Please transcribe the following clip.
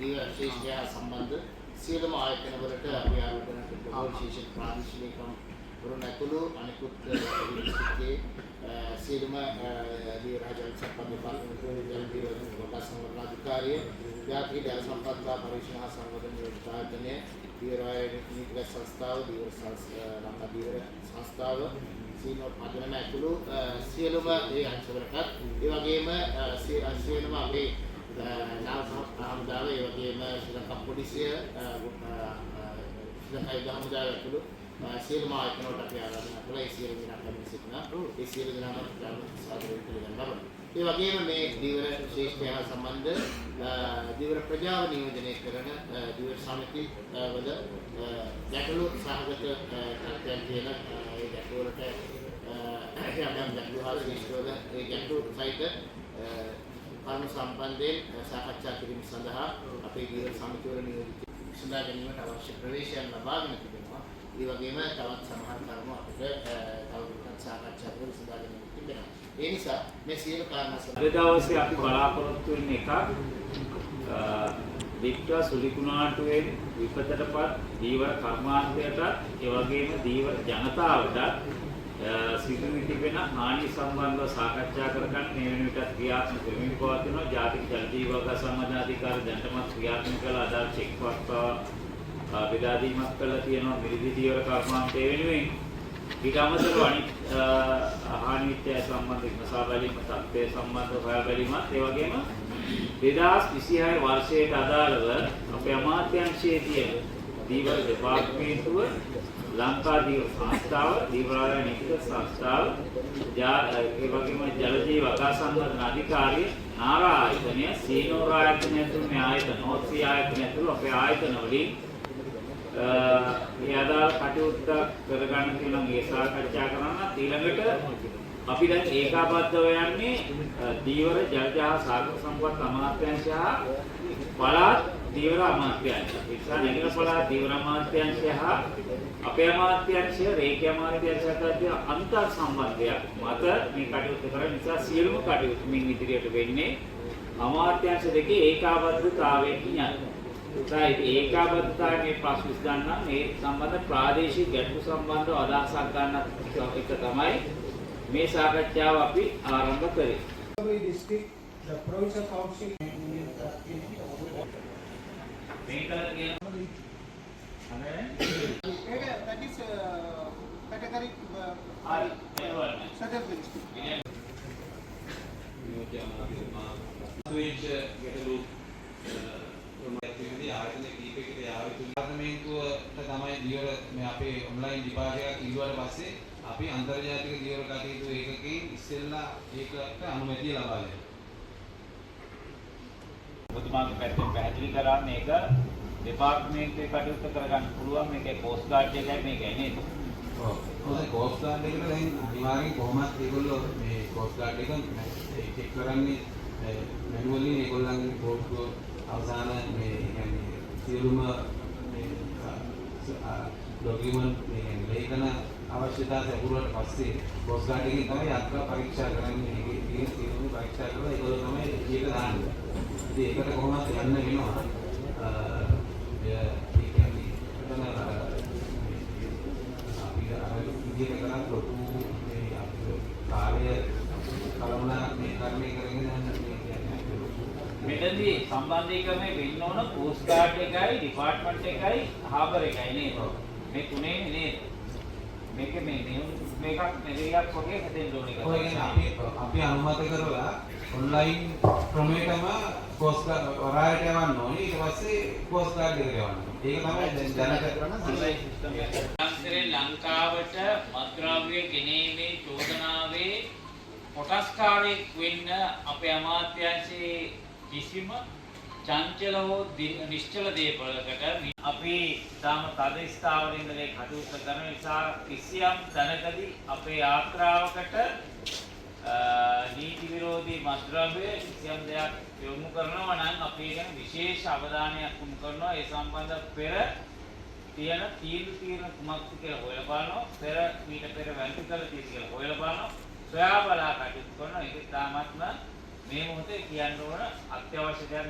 දිව ශ්‍රේෂ්ඨය සම්බන්ධ සියලුම ආයතනවලට අපි ආරම්භ කරන විශේෂ ප්‍රාදේශීය වරුණ ඇතුළු අනිකුත් දිස්ත්‍රික්කයේ සියලුම දිව රාජ්‍ය සම්පත් දෙපාර්තමේන්තුවේ දිව කොටස් සංවර්ධන අධිකාරිය ජාතික ජල සම්පත් පරීක්ෂණ හා සංවර්ධන විභාගයේ දිව රාජ්‍ය නීතිගත සංස්ථාව දිව ලංකා දිව සංස්ථාව සීනෝ පදනම ඇතුළු සියලුම ඒ අංශවලටත් ඒ වගේම සියලුම අපේ නාමදාව ඒ වගේම ශ්‍රී ලංකා පොලිසිය ශ්‍රී ලංකා හමුදාව ඇතුළු සියලුම ආයතනවලට අපි ආරාධනා කළා. ඒ සියලු දෙනා කමින් සිටිනා ඒ සියලු දෙනාම සාදරයෙන් පිළිගන්නවා. ඒ වගේම මේ ධීවර ශ්‍රේෂ්ඨය සම්බන්ධ ධීවර ප්‍රජාව නියෝජනය කරන ධීවර සමිති වල ගැටළු සහගත තත්ත්වයන් තියෙන ඒ ගැටළු වලට යම් ගැටළු හා ශ්‍රේෂ්ඨවල ඒ ගැටළු සහිත කරුණු සම්බන්ධයෙන් සාකච්ඡා කිරීම සඳහා අපේ ධීවර සමිතිවල නියෝජිත සඳහා ගැනීමට අවශ්‍ය ප්‍රවේශයන් ලබාගෙන තිබෙනවා. ඒ වගේම තවත් සමහර කරුණු අපිට තවදුරටත් සාකච්ඡා කරලා සඳහා ගැනීම තිබෙනවා. ඒ නිසා මේ සියලු කාරණා දවසේ අපි බලාපොරොත්තු වෙන එකක් වික්ටර් සුලිකුණාටුවෙන් විපතටපත් දීවර කර්මාන්තයට ඒ වගේම දීවර ජනතාවට සිදුවී තිබෙන හානි සම්බන්ධව සාකච්ඡා කරගන්න මේ වෙන විටත් ක්‍රියාත්මක වෙමින් පවතිනවා. ජාතික ජල ජීවක සම්බන්ධ අධිකාරිය දැනටමත් ක්‍රියාත්මක කළ අදාළ චෙක් පත්ත බෙදා දීමක් කළා තියෙනවා මිරිදි දීවර කර්මාන්තය වෙනුවෙන්. ඊට අමතරව අනිත් හානිත්‍ය සම්බන්ධ විමසා බැලීම තත්ත්වය සම්බන්ධව හොයා බැලීමත් ඒ වගේම 2026 වර්ෂයට අදාළව අපේ අමාත්‍යාංශයේ තියෙන දීවර දෙපාර්තමේන්තුව ලංකා දීව සංස්ථාව දීවරාය නීතිගත සංස්ථාව ඒ වගේම ජල ජීව අගසංවර්ධන අධිකාරිය නාරා ආයතනය සීනෝ ආයතනය ඇතුළු මේ ආයතන නෝත්සි ආයතනය ඇතුළු අපේ ආයතන වලින් මේ අදාළ කටයුත්ත කරගන්න කියලා මේ සාකච්ඡා කරන්න ඊළඟට අපි දැන් ඒකාබද්ධව යන්නේ දීවර ජලජ සාගර සම්පත් අමාත්‍යාංශය පළාත් දීවර අමාත්‍යාංශය. ඒ නිසා නැගින පළාත් දීවර අමාත්‍යාංශය අපේ අමාත්‍යාංශය රේඛ්‍ය අමාත්‍යාංශයට තියෙන අන්තර් සම්බන්ධයක් මත මේ කටයුතු කරන නිසා සියලුම කටයුතු මින් ඉදිරියට වෙන්නේ අමාත්‍යාංශ දෙකේ ඒකාබද්ධතාවයෙන් යනවා. ඒකයි ඒකාබද්ධතාවයේ ප්‍රශ්න විසඳන්න මේ සම්බන්ධ ප්‍රාදේශීය ගැටලු සම්බන්ධව අදහසක් ගන්න එක තමයි මේ සාකච්ඡාව අපි ආරම්භ කරේ. District, the provincial council that is category ආයතන කීපයකට යාවිතුමාර්තමේන්තුවට තමයි දියර මේ අපේ ඔන්ලයින් විභාගයක් ඉල්ලුවාට පස්සේ අපි අන්තර්ජාතික දියර කටයුතු ඒකකයෙන් ඉස්සෙල්ලා ඒකට අනුමැතිය ලබා දෙනවා. ඔබතුමාගේ පැත්තෙන් පැහැදිලි කරා මේක දෙපාර්තමේන්තුවේ කටයුතු කරගන්න පුළුවන් මේකේ කෝස්ට් ගාඩ් එකයි මේකයි නේද? ඔව්. මොකද කෝස්ට් ගාඩ් එකට දැන් අනිවාර්යෙන් කොහොමත් ඒගොල්ලෝ මේ කෝස්ට් ගාඩ් එක චෙක් කරන්නේ මැනුවලි ඒගොල්ලන්ගේ පොස්ට් අවසාන මේ කියන්නේ සියලුම මේ ડોකියුමන්ට් මේ ලේඛන අවශ්‍යතා ලැබුණාට පස්සේ කෝස්ට් ගාඩ් එකෙන් තමයි අත්ක පරීක්ෂා කරන්නේ. ඒකේ සියලුම පරීක්ෂා කරලා ඒගොල්ලෝ තමයි ඒක දාන්නේ. ඉතින් ඒකට කොහොමද යන්න වෙනවා. ඒ කියන්නේ අපි අර ඉදිරියට කරා ලොකු මේ කාර්ය කලමනාක් මේ කර්මය කරගෙන යන්න මෙතනදී සම්බන්ධීකරණය වෙන්න ඕන කෝස්ට් ගාඩ් එකයි ඩිපාර්ට්මන්ට් එකයි හාබර් එකයි නේද? මේ තුනේ නේද? මේක මේකක් නෙවෙයික් වගේ හදෙන්න ඕනේ. ඔය කියන්නේ අපි අනුමත කරලා ඔන්ලයින් ක්‍රමයකම කෝස්ට් ගාඩ් වරායට යවන්න ඕනේ. ඊට පස්සේ කෝස්ට් ගාඩ් එකට යවන්න ඕනේ. ඒක තමයි දැන් දැනට ඔන්ලයින් සිස්ටම් එක. ලංකාවට මත්ද්‍රව්‍ය ගෙනීමේ චෝදනාවේ කොටස්කාරයෙක් වෙන්න අපේ අමාත්‍යාංශයේ කිසිම චංචල හෝ නිශ්චල දේපලකට අපි තාම තද ස්ථාවරයේ ඉඳලා කටයුතු කරන නිසා කිසියම් තැනකදී අපේ ආක්‍රාවකට නීති විරෝධී මත්ද්‍රව්‍ය කිසියම් දෙයක් යොමු කරනවා නම් අපි ගැන විශේෂ අවධානයක් යොමු කරනවා. ඒ සම්බන්ධ පෙර තියෙන තීරණ කුමක්ද කියලා හොයලා බලනවා. මීට පෙර වැරදි කළ තියෙන කියලා හොයලා බලනවා. සොයා බලා කටයුතු කරනවා. ඒක තාමත්ම මේ මොහොතේ කියන්න ඕන අත්‍යවශ්‍ය දෙයක්.